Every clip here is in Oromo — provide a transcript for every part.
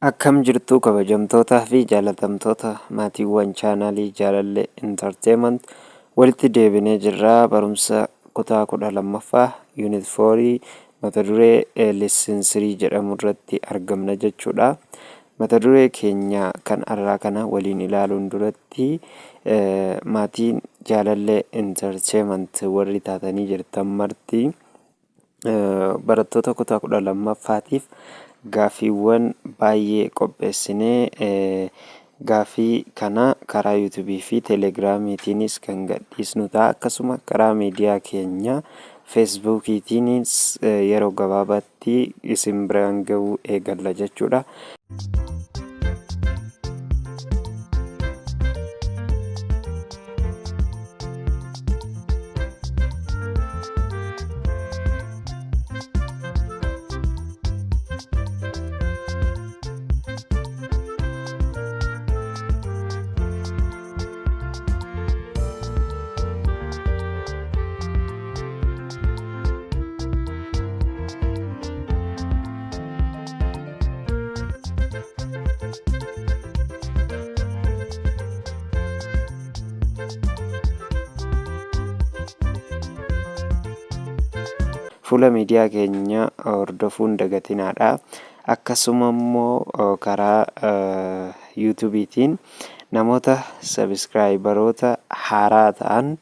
Akkam jirtu kabajamtootaa fi jaalatamtoota maatiiwwan chaanaalii jaalallee intarteement walitti deebinee jirraa. Barumsa kutaa 12ffaa yuunit 4 mata duree lesson 3 jedhamu irratti argamna jechuudha. Mata duree keenya kan irraa kana waliin ilaaluun duratti maatiin jaalallee intarteement warri taatanii jirtan marti barattoota kutaa 12ffaatiif gaafiiwwan baay'ee qopheessinee gaafii kana karaa yuutuubii fi teelegiraamiitiinis kan gadhiisnu ta'a. Akkasuma karaa miidiyaa keenya feesbuukiitiinis yeroo gabaabaatti isin biraan ga'uu eegalla jechuudha. Fuula miidiyaa keenya hordofuun dagatinaadha. Akkasuma immoo karaa yuutuubiitiin namoota sabiskiraayibaroota haaraa ta'an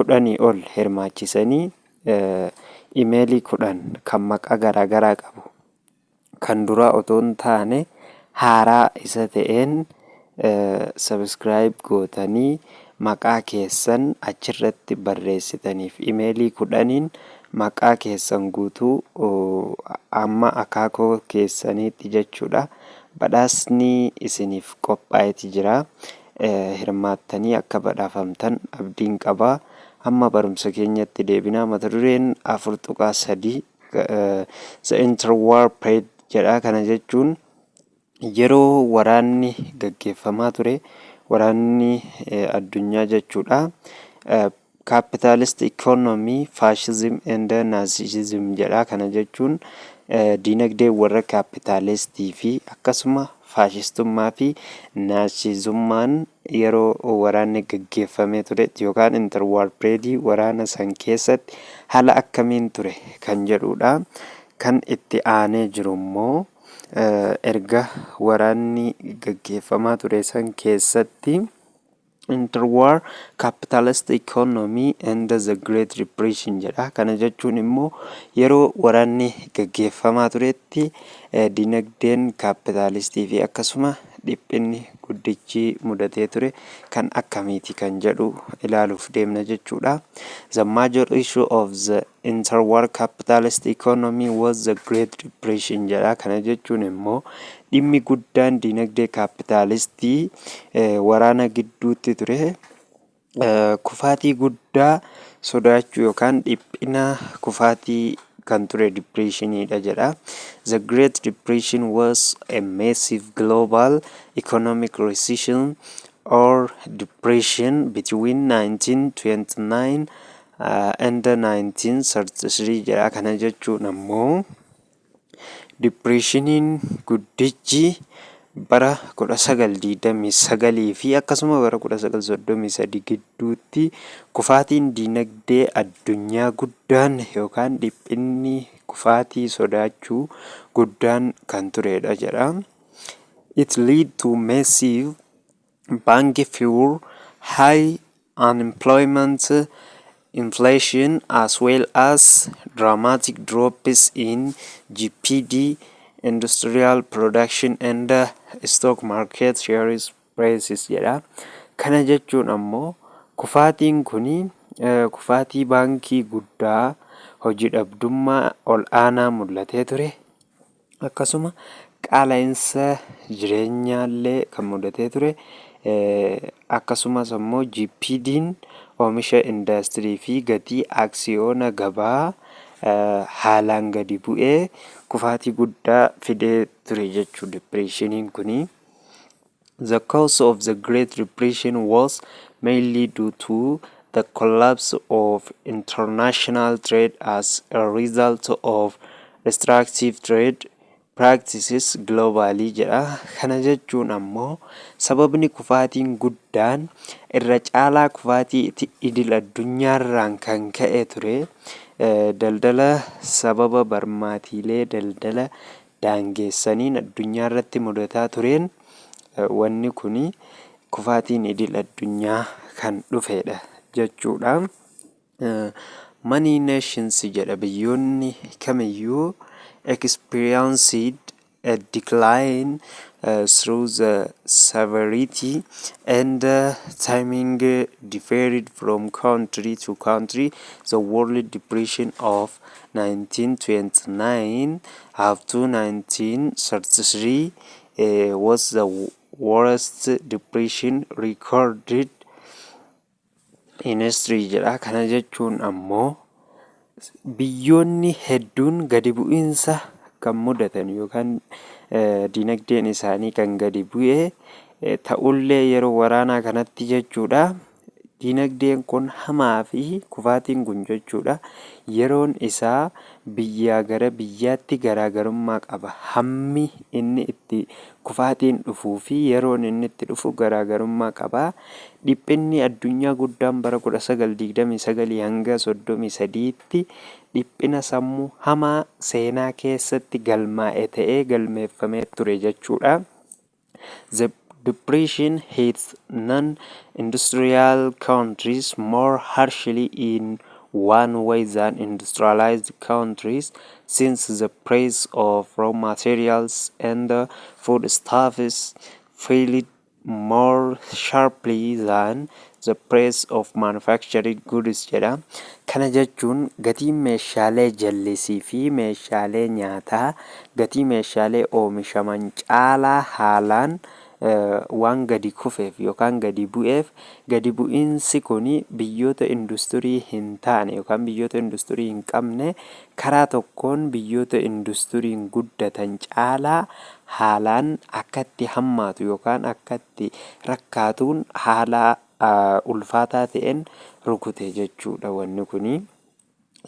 10 ol hirmaachisanii imeelii 10 kan maqaa garaagaraa qabu kan duraa otoo hin taane haaraa isa ta'een sabiskiraayib gootanii maqaa keessan achirratti barreessitaniif imeelii 10 maqaa keessan guutuu amma akaakoo keessaniitti jechuudha. Badhaasni isiniif qophaa'eeti jira. Hirmaattanii akka badhaafamtan abdiin qabaa. Amma barumsa keenyatti deebinaa. Mata dureen 4.3 The Interwar Period jedha. Kana jechuun yeroo waraanni gaggeeffamaa ture, waraanni addunyaa jechuudha. Capitalist economy, fascism and nazism jedha. Kana jechuun dinagdee warra capitalistii fi akkasuma faashistummaa fi naazizummaan yeroo waraanni gaggeeffamee ture yookaan interwar period waraana san keessatti haala akkamiin ture kan jedhudha. Kan itti aanee jiru immoo erga waraanni gaggeeffamaa ture san keessatti interwar capitalist economy and the great depression jedha. Kana jechuun immoo yeroo waraanni gaggeeffamaa turetti dinagdeen kapitaalistii fi akkasuma dhiphinni guddichi mudatee ture kan akkamiiti kan jedhu ilaaluuf deemna jechuudha. The major issue of the interwar capitalist economy was the great depression jedha. Kana jechuun immoo dhimmi guddaan dinagdee kapitaalistii waraana gidduutti ture kufaatii guddaa sodaachuu yookaan dhiphina kufaatii kan ture depressioniidha jedha. The Great Depression was a massive global economic recession or depression between 1929 and 1933 jedha. Kana jechuun ammoo depressioniin guddichi bara 1929 fi akkasuma bara 1933 gidduutti kufaatiin dinagdee addunyaa guddaan yookaan dhiphinni kufaatii sodaachuu guddaan kan turedha jedha. It lead to massive bank failure, high unemployment, inflation, as well as dramatic drops in GDP, industrial production and stock market shares prices jedha. Kana jechuun ammoo kufaatiin kuni kufaatii baankii guddaa, hojii dhabdummaa ol aanaa mul'atee ture, akkasuma qaala'insa jireenyaallee kan mudatee ture, akkasumas ammoo GPD'n oomisha indaastirii fi gatii aksiyoona gabaa haalaan gadi bu'ee kufaatii guddaa fidee ture jechuu depressioniin kuni. The cause of the Great Depression was mainly due to the collapse of international trade as a result of restrictive trade practices globally jedha. Kana jechuun ammoo sababni kufaatiin guddaan irra caalaa kufaatii idil addunyaarraan kan ka'e ture daldala sababa barmaatiilee daldala daangeessaniin addunyaarratti mudataa tureen wanni kuni kufaatiin idil addunyaa kan dhufedha jechuudha. Many nations jedha biyyoonni kamiyyuu experienced a decline through the severity and timing differed from country to country. The World Depression of 1929 up to 1933 was the worst depression recorded in history jedha. Kana jechuun ammoo biyyoonni hedduun gadi bu'iinsa kan mudatan yookaan dinagdeen isaanii kan gadi bu'e ta'ullee yeroo waraanaa kanatti jechuudha. Dinagdeen kun hamaa fi kufaatiin kun jechuudha yeroon isaa biyyaa gara biyyaatti garaagarummaa qaba. Hammi inni itti kufaatiin dhufuu fi yeroon inni itti dhufu garaagarummaa qaba. Dhiphinni addunyaa guddaan bara 1929 hanga 33tti dhiphina sammuu hamaa seenaa keessatti galmaa'e ta'ee galmeeffamee ture jechuudha. The depression hits non-industrial countries more harshly in one way than industrialized countries, since the price of raw materials and foodstuffs fell more sharply than the price of manufactured goods jedha. Kana jechuun gatiin meeshaalee jallisii fi meeshaalee nyaataa gatii meeshaalee oomishaman caalaa haalaan waan gadi kufeef yookaan gadi bu'eef gadi bu'iinsi kuni biyyoota industirii hin taane yookaan biyyoota industirii hin qabne karaa tokkoon biyyoota industiriin guddatan caalaa haalaan akkatti hammaatu yookaan akkatti rakkaatuun haala ulfaataa ta'een rukute jechuudha wanni kuni.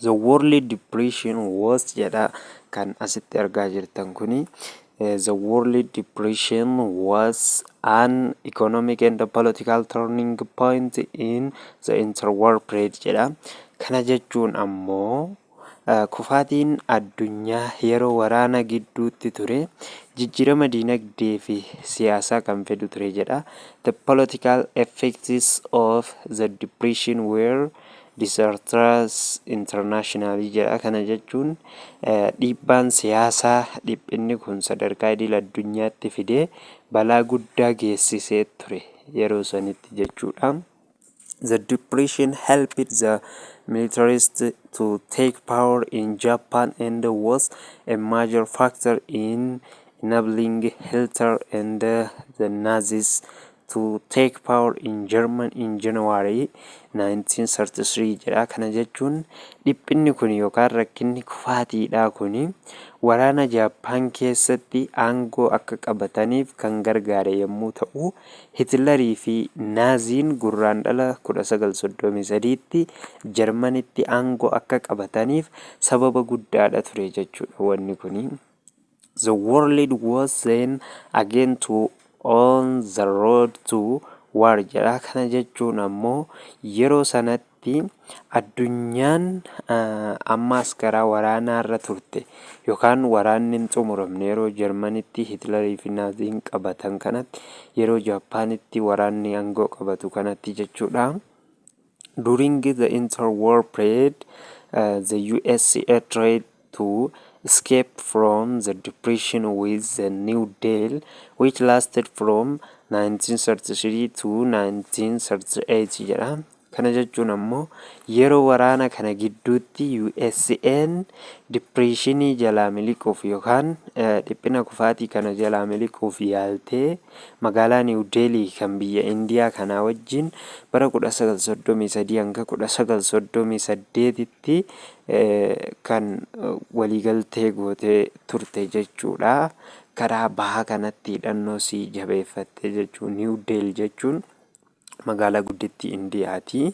The World Depression was jedha kan asitti argaa jirtan kuni. The World Depression was an economic and political turning point in the interwar period jedha. Kana jechuun ammoo kufaatiin addunyaa yeroo waraana gidduutti ture jijjiirama dinagdee fi siyaasaa kan fidu ture jedha. The political effects of the depression were disastrous internationally jedha. Kana jechuun dhiibbaan siyaasaa dhiphinni kun sadarkaa idil addunyaatti fidee balaa guddaa geessisee ture yeroo sanitti jechuudha. The depression helped the militarists to take power in Japan and was a major factor in enabling Hitler and the Nazis to take power in Germany in January 1933 jedha. Kana jechuun dhiphinni kun yookaan rakkinni kufaatiidha kuni waraana Jaappaan keessatti aangoo akka qabataniif kan gargaare yommuu ta'u Hitlerii fi Naaziin gurraandhala 1933tti Jarmanitti aangoo akka qabataniif sababa guddaadha ture jechuudha wanni kuni. The world was then again to on the road to war jedha. Kana jechuun ammoo yeroo sanatti addunyaan ammaas karaa waraanaarra turte yookaan waraanni hin xumuramne yeroo Jarmanitti Hitlerii fi Naaziin qabatan kanatti yeroo Jaappaanitti waraanni aangoo qabatu kanatti jechuudha. During the interwar period the USA tried to escape from the depression with the New Deal, which lasted from 1933 to 1938 jedha. Kana jechuun ammoo yeroo waraana kana gidduutti USA'n depressionii jalaa miliquuf yookaan dhiphina kufaatii kana jalaa miliquuf yaaltee magaalaa New Delhi kan biyya Indiyaa kanaa wajjin bara 1933 hanga 1938tti kan waliigaltee gootee turte jechuudha. Karaa bahaa kanatti hidhannoo sii jabeeffatte jechuun New Delhi jechuun magaalaa guddittii Indiyaati.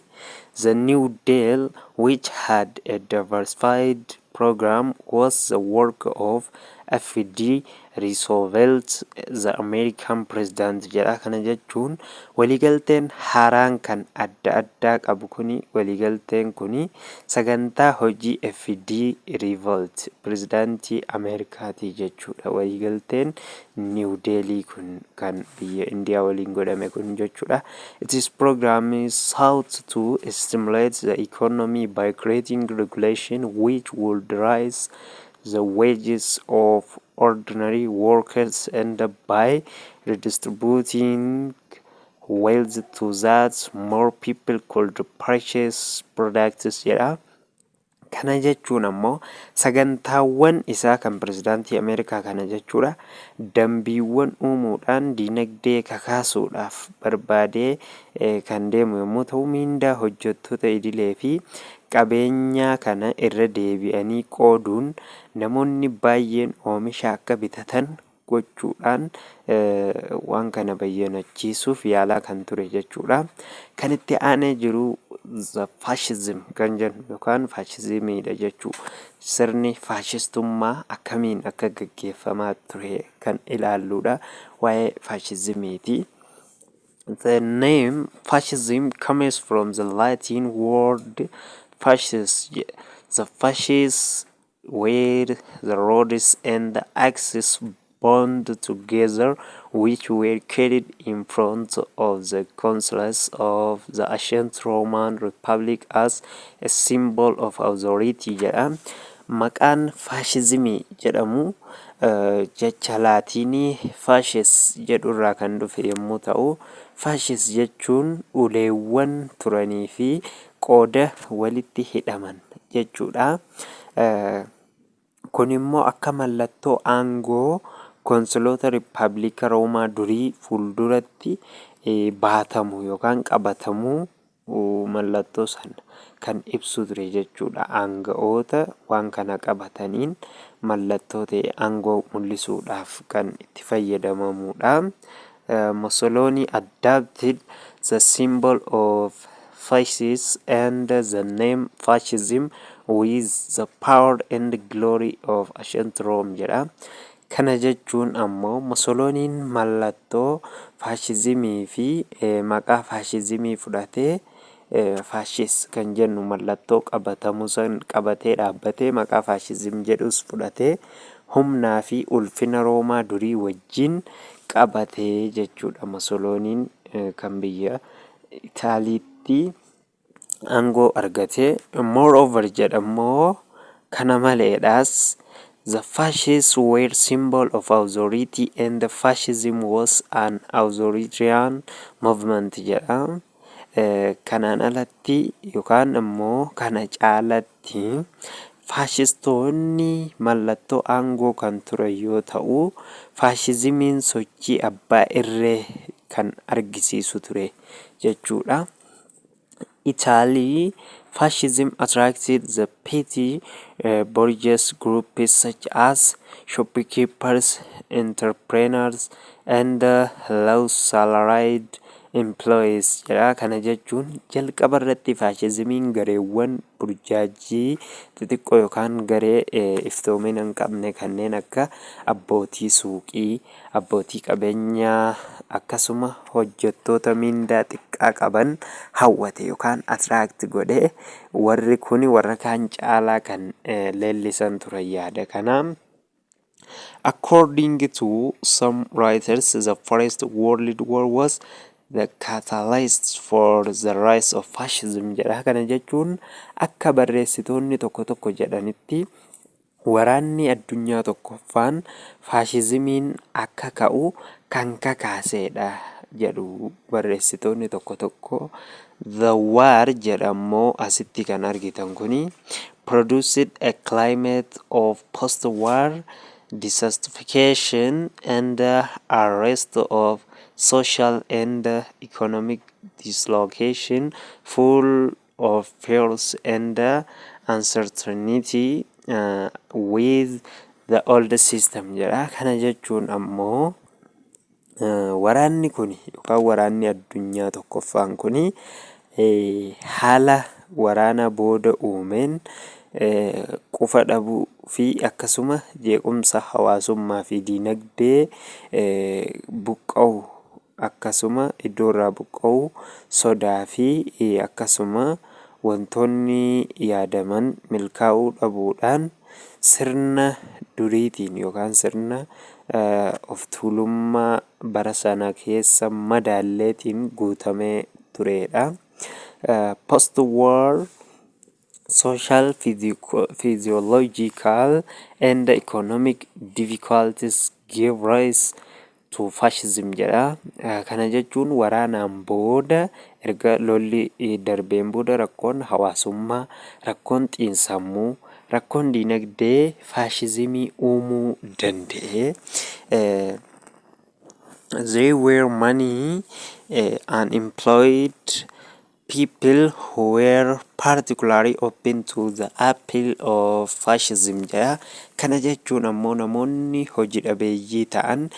The New Deal, which had a diversified program, was the work of FD Roosevelt the American President jedha. Kana jechuun waliigalteen haaraan kan adda addaa qabu kuni waliigalteen kuni sagantaa hojii FD Roosevelt Prezidaantii Ameerikaati jechuudha. Waliigalteen New Delhi kun kan biyya Indiyaa waliin godhame kun jechuudha. It is program is sought to stimulate the economy by creating regulation which would raise the wages of ordinary workers and by redistributing wealth to that more people could purchase products jedha. Kana jechuun ammoo sagantaawwan isaa kan pirezidaantii Ameerikaa kana jechuudha. Dambiiwwan uumuudhaan dinagdee kakaasuudhaaf barbaadee kan deemu yommuu ta'u, miindaa hojjettoota idilee fi qabeenya kana irra deebi'anii qooduun namoonni baay'een oomisha akka bitatan gochuudhaan waan kana bayyanachiisuuf yaalaa kan ture jechuudha. Kan itti aanee jiru the fascism kan jennu yookaan faashizimiidha jechuu. Sirni faashistummaa akkamiin akka gaggeeffamaa ture kan ilaalludha. Waa'ee faashizimiiti. The name fascism comes from the Latin word fasces. The fasces were the rods and the axes bound together, which were carried in front of the consuls of the ancient Roman Republic as a symbol of authority jedha. Maqaan faashizimii jedhamu jecha laatinii fasces jedhurraa kan dhufe yommuu ta'u, fasces jechuun uleewwan turanii fi qooda walitti hidhaman jechuudha. Kun immoo akka mallattoo aangoo konsuloota Rippaabilika Roomaa durii fuulduratti baatamu yookaan qabatamu mallattoo sana kan ibsu ture jechuudha. Aanga'oota waan kana qabataniin mallattoo ta'e aangoo mul'isuudhaaf kan itti fayyadamamudha. Mussolini adapted the symbol of fasces and the name fascism with the power and glory of ancient Rome jedha. Kana jechuun ammoo Mussoliniin mallattoo faashizimii fi maqaa faashizimii fudhatee fasces kan jennu mallattoo qabatamu san qabatee dhaabbatee maqaa faashizim jedhus fudhatee humnaa fi ulfina Roomaa durii wajjin qabatee jechuudha. Mussoliniin kan biyya Itaaliitti aangoo argatee. Moreover jedhammoo kana maleedhaas the fascists were symbol of authority and the fascism was an authoritarian movement jedha. Kanaan alatti yookaan ammoo kana caalatti faashistoonni mallattoo aangoo kan ture yoo ta'u, faashizimiin sochii abbaa irree kan argisiisu ture jechuudha. Italy, fascism attracted the petty bourgeois groups such as shopkeepers, entrepreneurs, and low salaried employees jedha. Kana jechuun jalqaba irratti faashizimiin gareewwan burjaajii xixiqqoo yookaan garee iftoomina hin qabne kanneen akka abbootii suuqii, abbootii qabeenyaa akkasuma hojjettoota mindaa xiqqaa qaban hawwate yookaan attract godhe. Warri kuni warra kaan caalaa kan leellisan turan yaada kana. According to some writers, the First World War was the catalyst for the rise of fascism jedha. Kana jechuun akka barreessitoonni tokko tokko jedhanitti waraanni addunyaa tokkoffaan faashizimiin akka ka'u kan kakaasedha jedhu barreessitoonni tokko tokko. The war jedhammoo asitti kan argitan kuni produced a climate of post-war dissatisfaction and arrest of social and economic dislocation, full of fears and uncertainty with the old system jedha. Kana jechuun ammoo waraanni kuni yookaan waraanni addunyaa tokkoffaan kuni haala waraana booda uumeen qufa dhabuu fi akkasuma jeequmsa hawaasummaa fi diinagdee buqqa'u akkasuma iddoo irraa buqqa'u sodaa fi akkasuma wantoonni yaadaman milkaa'uu dhabuudhaan sirna duriitiin yookaan sirna of tuulummaa bara sana keessa madaalleetiin guutamee turedha. Post-war social, physiological and economic difficulties gave rise to fascism jedha. Kana jechuun waraanaan booda erga lolli darbeen booda rakkoon hawaasummaa, rakkoon xiinsammuu, rakkoon diinagdee faashizimii uumuu danda'e. There were many unemployed people who were particularly open to the appeal of fascism jedha. Kana jechuun ammoo namoonni hojii dhabeeyyii ta'an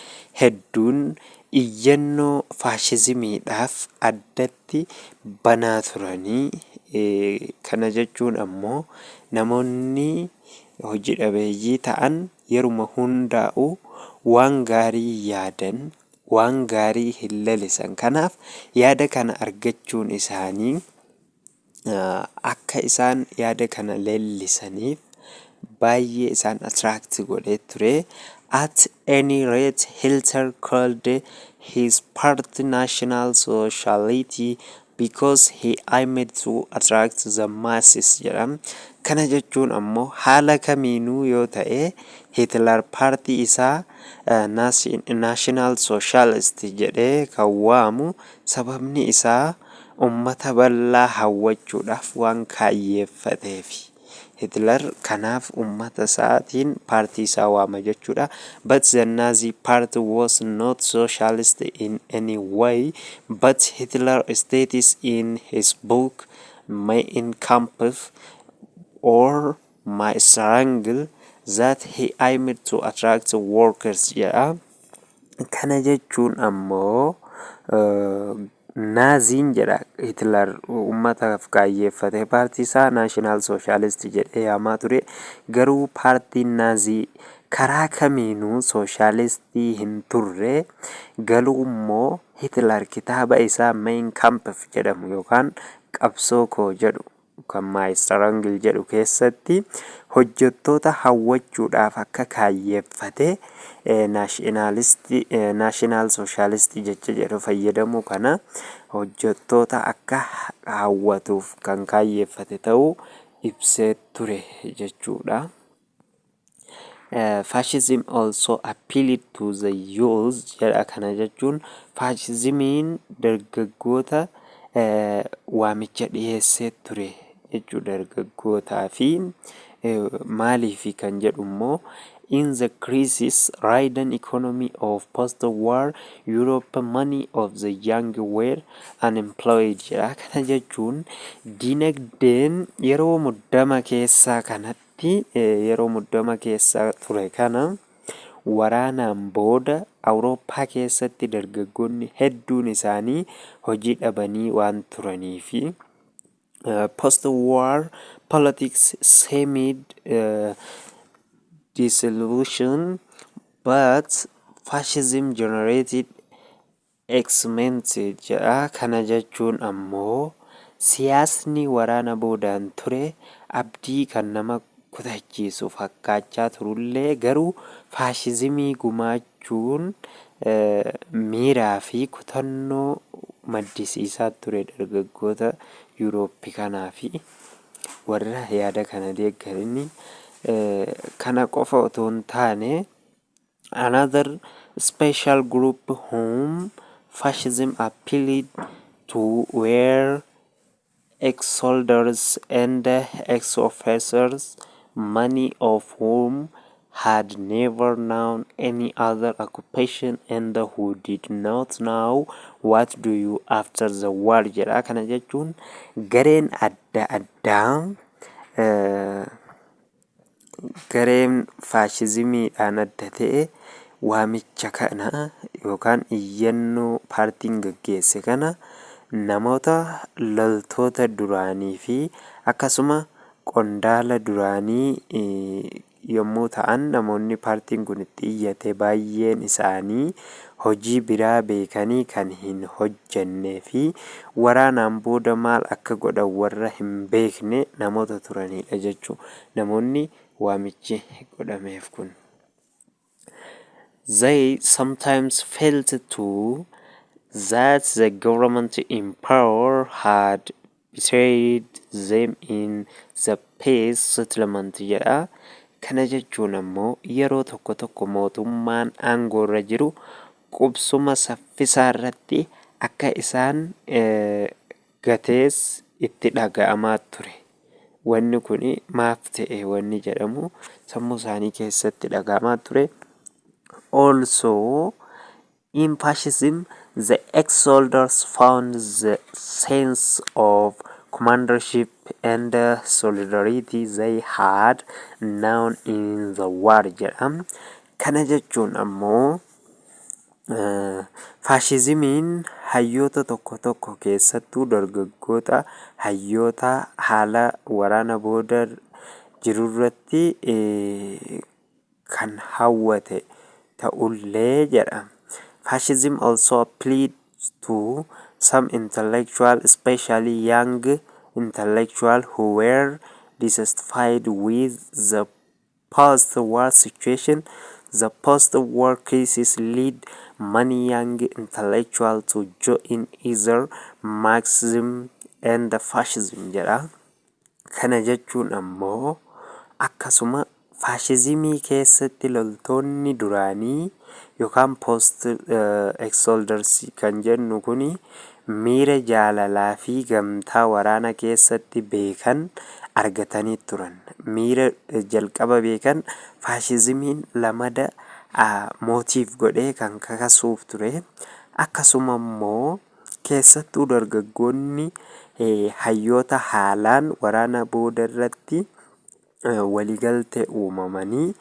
hedduun iyyannoo faashizimiidhaaf addatti banaa turanii. Kana jechuun ammoo namoonni hojii dhabeeyyii ta'an yeruma hundaa'u waan gaarii yaadan, waan gaarii hin lalisan. Kanaaf yaada kana argachuun isaanii akka isaan yaada kana leellisaniif baay'ee isaan attract godhee ture. At any rate, Hitler called his party National Sociality because he aimed to attract the masses jedha. Kana jechuun ammoo haala kamiinuu yoo ta'e Hitler paartii isaa National Socialist jedhee kan waamu sababni isaa ummata bal'aa hawwachuudhaaf waan kaayyeeffateefi. Hitler kanaaf ummata isaatiin paartii isaa waama jechuudha. But the Nazi party was not socialist in any way, but Hitler states in his book Mein Kampf or My Struggle that he aimed to attract workers jedha. Kana jechuun ammoo Naaziin jedha Hitler ummataaf kaayyeeffate paartii isaa National Socialist jedhee yaamaa ture. Garuu paartiin Naazii karaa kamiinuu sooshaalistii hin turre. Galuu immoo Hitler kitaaba isaa Mein Kampf jedhamu yookaan qabsoo koo jedhu kan My Struggle jedhu keessatti hojjettoota hawwachuudhaaf akka kaayyeeffate National Socialist jecha jedhu fayyadamu kana hojjettoota akka hawwatuuf kan kaayyeeffate ta'uu ibsee ture jechuudha. Fascism also appealed to the youth jedha. Kana jechuun faashizimiin dargaggoota waamicha dhiyeessee ture jechuudha. Dargaggootaa fi maaliifi kan jedhu immoo in the crisis-ridden economy of post-war Europe, many of the young were unemployed jedha. Kana jechuun diinagdeen yeroo muddama keessaa kanatti yeroo muddama keessaa ture kana waraanaan booda Awurooppaa keessatti dargaggoonni hedduun isaanii hojii dhabanii waan turaniifi post-war politics seemed disillusion, but fascism generated excitement jedha. Kana jechuun ammoo siyaasni waraana boodaan ture abdii kan nama kutachiisu fakkaachaa turullee garuu faashizimii gumaachuun miiraa fi kutannoo maddisiisaa ture dargaggoota Yuurooppii kanaa fi warra yaada kana deeggaranii. Kana qofa otoo hin taane another special group whom fascism appealed to were ex-soldiers and ex-officers, many of whom had never known any other occupation and who did not know what to do after the war jedha. Kana jechuun gareen adda addaa gareen faashizimiidhaan adda ta'e waamicha kana yookaan iyyannoo paartiin gaggeesse kana namoota loltoota duraanii fi akkasuma qondaala duraanii yommuu ta'an, namoonni paartiin kun itti iyyate baay'een isaanii hojii biraa beekanii kan hin hojjennee fi waraanaan booda maal akka godhan warra hin beekne namoota turanidha jechuudha. Namoonni waamichi godhameef kun. They sometimes felt too that the government in power had betrayed them in the peace settlement jedha. Kana jechuun ammoo yeroo tokko tokko mootummaan aangoorra jiru qubsuma saffisaa irratti akka isaan gatees itti dhaga'amaa ture. Wanni kun maaf ta'e wanni jedhamu sammuu isaanii keessatti dhaga'amaa ture. Also, in fascism, the ex-soldiers found the sense of commandership and solidarity they had known in the war jedham. Kana jechuun ammoo faashizimiin hayyoota tokko tokko keessattuu dargaggoota hayyoota haala waraana booda jirurratti kan hawwate ta'ullee jedha. Fascism also applied to some intellectuals, especially young intellectuals who were dissatisfied with the post-war situation. The post-war crisis led many young intellectuals to join either Marxism and fascism jedha. Kana jechuun ammoo akkasuma faashizimii keessatti loltoonni duraanii yookaan post ex-soldiers kan jennu kuni miira jaalalaa fi gamtaa waraana keessatti beekan argatanii turan. Miira jalqaba beekan faashizimiin lamada mootiif godhee kan kakasuuf ture. Akkasuma immoo keessattuu dargaggoonni hayyoota haalaan waraana booda irratti waliigaltee uumamanii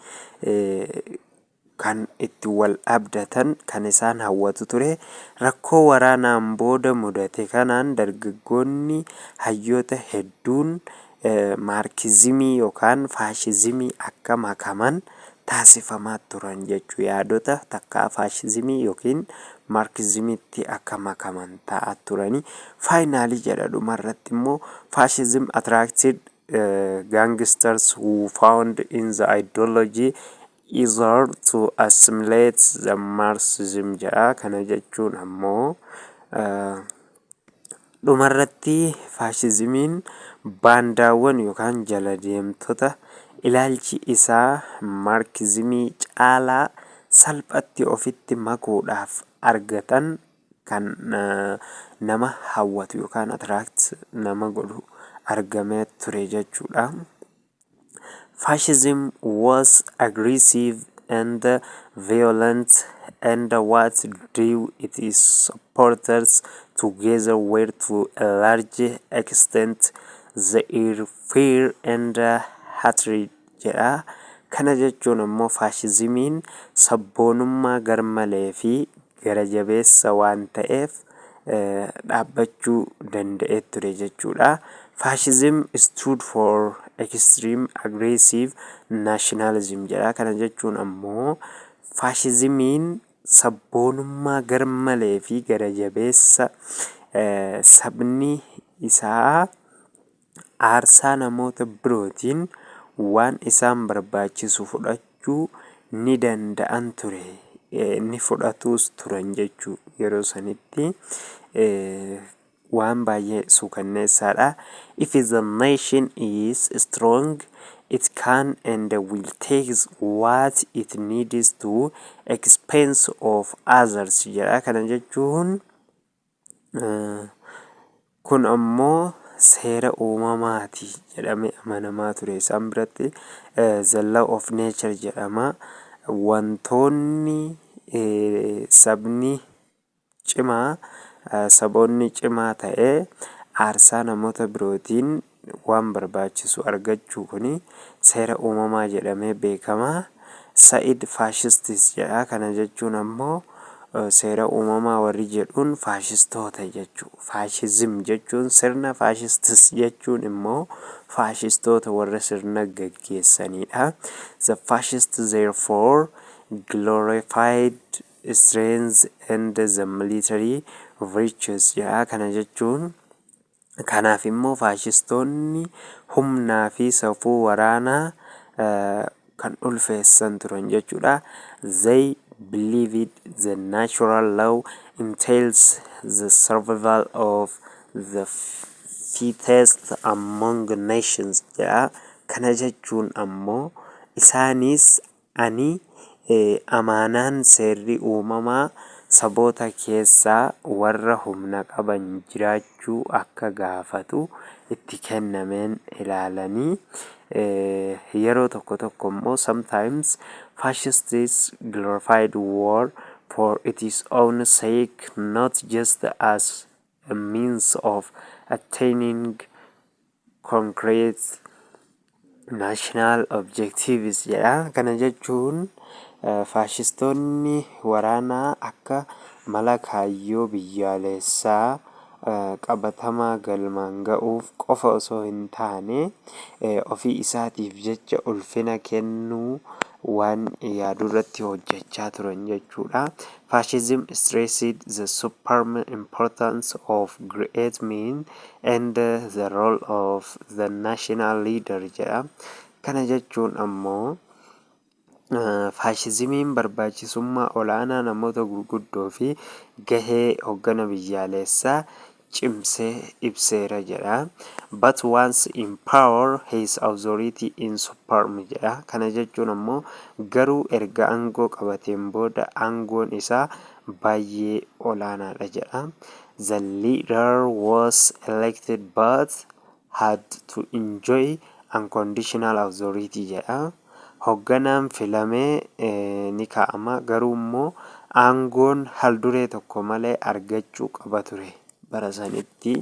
kan itti wal abdatan kan isaan hawwatu ture. Rakkoo waraanaan booda mudate kanaan dargaggoonni hayyoota hedduun maarkizimii yookaan faashizimii akka makaman taasifamaa turan jechuu yaadota takkaa faashizimii yookiin maarkizimiitti akka makaman ta'aa turani. Faayinaalii jedha dhumarratti immoo fascism attracted gangsters who found in the ideology either to assimilate the Marxism jedha. Kana jechuun ammoo dhumarratti faashizimiin baandaawwan yookaan jala deemtota ilaalchi isaa maarkizimii caalaa salphatti ofitti makuudhaaf argatan kan nama hawwatu yookaan attract nama godhu argamee ture jechuudha. Fascism was aggressive and violent, and what drew its supporters together were to a large extent their fear and hatred jedha. Kana jechuun ammoo faashizimiin sabboonummaa garmalee fi gara jabeessa waan ta'eef dhaabbachuu danda'ee ture jechuudha. Fascism stood for extreme aggressive nationalism jedha. Kana jechuun ammoo faashizimiin sabboonummaa garmalee fi gara jabeessa sabni isaa aarsaa namoota birootiin waan isaan barbaachisu fudhachuu ni danda'an ture. Ni fudhatuus turan jechuu yeroo sanitti waan baay'ee suukanneessaadha. If the nation is strong, it can and will take what it needs to expense of others jedha. Kana jechuun kun ammoo seera uumamaati jedhamee amanamaa ture isaan biratti. The law of nature jedhama. Wantoonni sabni cimaa saboonni cimaa ta'ee aarsaa namoota birootiin waan barbaachisu argachuu kuni seera uumamaa jedhamee beekama. Sa'id faashistis jedha. Kana jechuun ammoo seera uumamaa warri jedhuun faashistoota jechuu. Faashizim jechuun sirna, faashistis jechuun immoo faashistoota warra sirna gaggeessanidha. The fascists therefore glorified strength and the military virtues jedha. Kana jechuun kanaaf immoo faashistoonni humnaa fi safuu waraanaa kan ulfeessan turan jechuudha. They believed the natural law entails the survival of the fittest among nations jedha. Kana jechuun ammoo isaanis amaanaan seerri uumamaa saboota keessaa warra humna qaban jiraachuu akka gaafatu itti kennameen ilaalanii yeroo tokko tokko immoo sometimes fascists glorified war for its own sake, not just as a means of attaining concrete national objectives jedha. Kana jechuun faashistoonni waraanaa akka mala kaayyoo biyyaalessaa qabatamaa galmaan ga'uuf qofa osoo hin taane ofii isaatiif jecha ulfina kennuu waan yaadurratti hojjechaa turan jechuudha. Fascism stressed the supreme importance of great men and the role of the national leader jedha. Kana jechuun ammoo faashizimiin barbaachisummaa olaanaa namoota gurguddoo fi gahee hoggana biyyaalessaa cimsee ibseera jedha. But once in power his authority in supreme jedha. Kana jechuun ammoo garuu erga aangoo qabateen booda aangoon isaa baay'ee olaanaadha jedha. The leader was elected but had to enjoy unconditional authority jedha. Hogganaan filamee ni kaa'ama, garuu immoo aangoon halduree tokko malee argachuu qaba ture bara sanitti.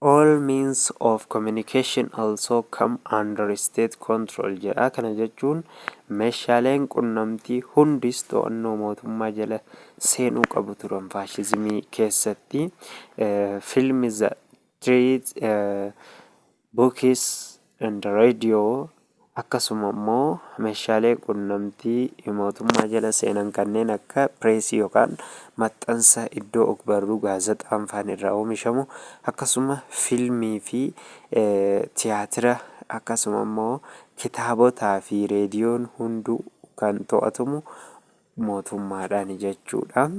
All means of communication also come under state control jedha. Kana jechuun meeshaaleen qunnamtii hundis to'annoo mootummaa jala seenuu qabu turan faashizimii keessatti. Filmi, the street, books and radio akkasuma immoo meeshaalee qunnamtii mootummaa jala seenan kanneen akka pireesii yookaan maxxansa iddoo ogbarruu gaazexaan faan irraa oomishamu akkasuma fiilmii fi tiyaatira akkasuma immoo kitaabotaa fi reediyoon hunduu kan to'atamu mootummaadhaan jechuudha.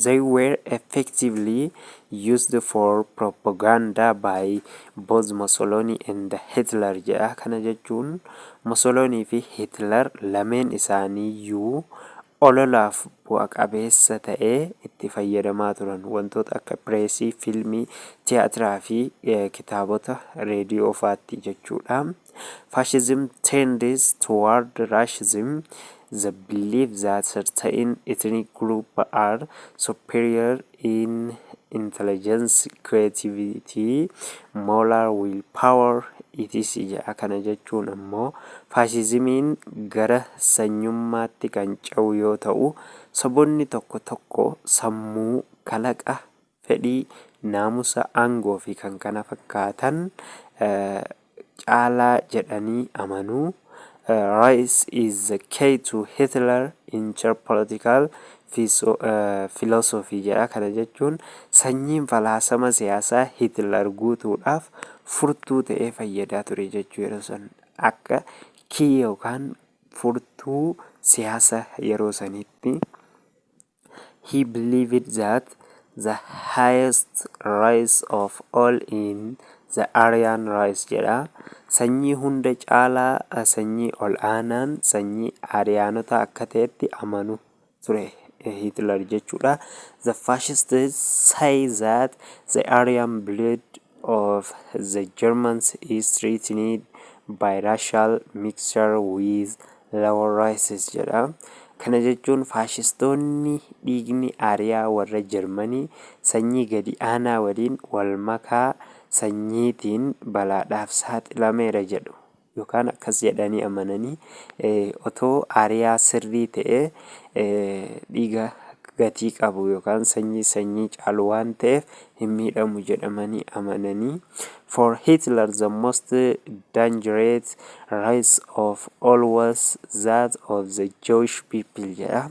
They were effectively used for propaganda by both Mussolini and Hitler jedha. Kana jechuun Mussolini fi Hitler lameen isaaniiyyuu ololaaf bu'a qabeessa ta'ee itti fayyadamaa turan wantoota akka pireesii, fiilmii, tiyaatiraa fi kitaabota reediyoo faatti jechuudha. Fascism tends toward racism, the belief that certain ethnic groups are superior in intelligence, creativity, moral willpower, etc. jedha. Kana jechuun ammoo faashizimiin gara sanyummaatti kan ce'u yoo ta'u, saboonni tokko tokko sammuu, kalaqa, fedhii, naamusa, aangoo fi kan kana fakkaatan caalaa jedhanii amanuu. Race is the key to Hitler interpolitical philosophy jedha. Kana jechuun sanyiin falaasama siyaasaa Hitler guutuudhaaf furtuu ta'ee fayyadaa ture jechuu yeroo san akka kii yookaan furtuu siyaasa yeroo sanitti. He believed that the highest race of all in the Aryan race jedha. Sanyii hunda caalaa sanyii ol aanaan sanyii Ariyaanota akka ta'etti amanu ture Hitler jechuudha. The fascists say that the Aryan blood of the Germans is threatened by racial mixture with lower races jedha. Kana jechuun faashistoonni dhiigni Ariyaa warra Jarmanii sanyii gadi aanaa waliin wal makaa sanyiitiin balaadhaaf saaxilameera jedhu yookaan akkas jedhanii amananii otoo ariyaa sirrii ta'ee dhiiga gatii qabu yookaan sanyii caalu waan ta'eef hin miidhamu jedhamanii amananii. For Hitler the most dangerous race of all was that of the Jewish people jedha.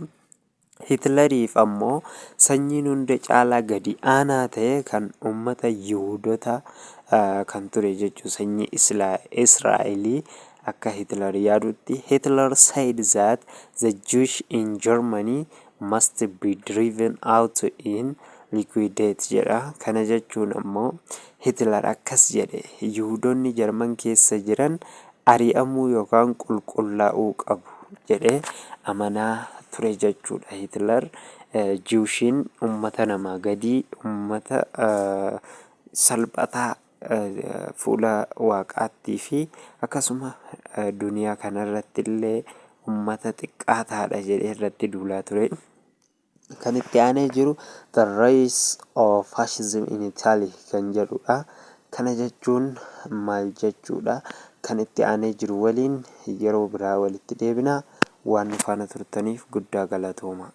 Hitleriif ammoo sanyiin hunda caalaa gadi aanaa ta'e kan uummata Yihuudotaa kan ture jechuu sanyii Israa'elii akka Hitler yaadutti. Hitler said that the Jews in Germany must be driven out in liquidate jedha. Kana jechuun ammoo Hitler akkas jedhe Yihuudoonni Jarman keessa jiran ari'amuu yookaan qulqullaa'uu qabu jedhee amanaa ture jechuudha. Hitler Jiwushiin uummata namaa gadii, uummata salphataa fuula waaqaattii fi akkasuma duniyaa kanarratti illee uummata xiqqaataadha jedhee irratti duulaa ture. Kan itti aanee jiru The Rise of Fascism in Italy kan jedhudha. Kana jechuun maal jechuudha? Kan itti aanee jiru waliin yeroo biraa walitti deebina. Waan nu faana turtaniif guddaa galatooma.